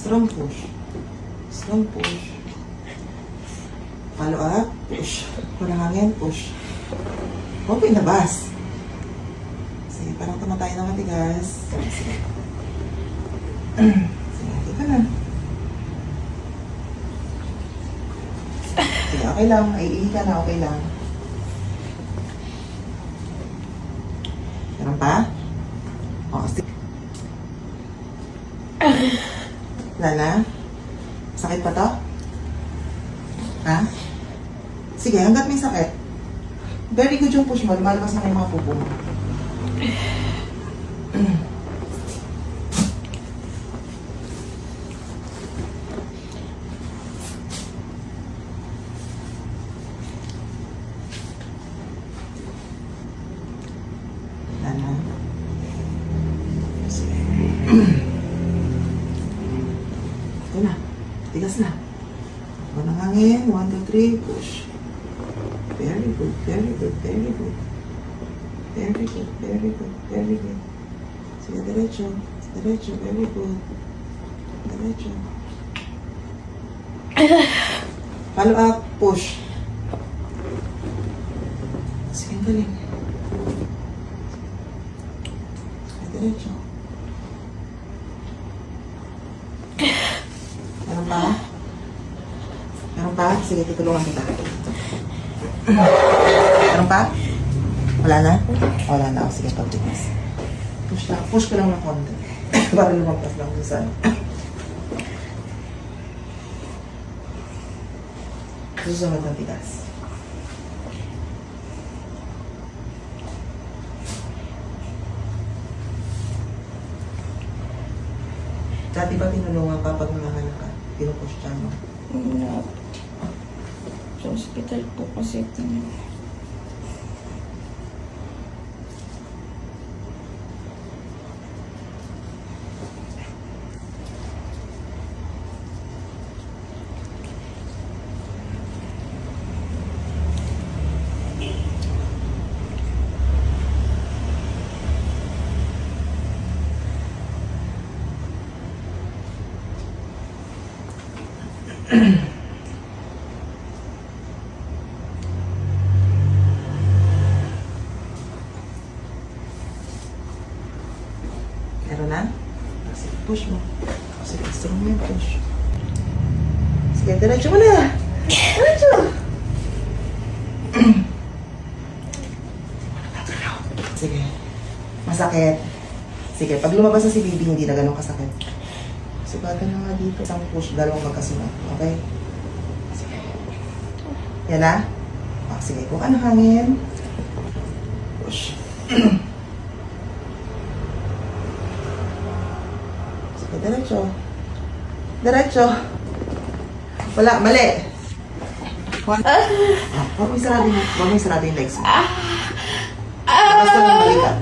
Strong push. Strong push. Follow up. Push. Walang hangin. Push. Open na bas. Sige, parang tumatay na matigas. Sige. Sige, dito na. Sige, okay lang. Iihi ka na. Okay lang. Meron pa? O, sige. Wala na? Sakit pa to? Ha? Sige, hanggat may sakit. Very good yung push mo. Lumalabas na yung mga pupo mo. Wala na. Sige. Ito na. Tigas na. Walang hangin. 1, 2, 3. Push. Very good. Very good. Very good. Very good. Very good. Very good. Sige, diretso. Diretso. Very good. Diretso. Follow up. Push. Sige, galing. Sige, diretso. Meron pa? Meron pa? Sige, tutulungan kita. Meron pa? Wala na? Wala na. O, sige, pagtigas. Push lang. Push ko lang ng konti. Para lumagpas lang kung saan. Susunod ng tigas. Dati ba tinulungan ka pag nanganganak ka? Pinupush ka mo? Wala. Sa hospital po kasi ito. Meron na? Sige, push mo. Sige, strong mo yung push. Sige, diretso mo na. Diretso! Sige. Masakit. Sige, pag lumabas na si baby, hindi na ganun kasakit. Sugatan na nga dito. Isang push, dalawang magkasunod. Okay? Sige. Yan na? O, sige, kung ano hangin. Push. Sige, diretso. Diretso. Wala, mali. Huwag mo sarado yung legs mo. Basta yung balikat.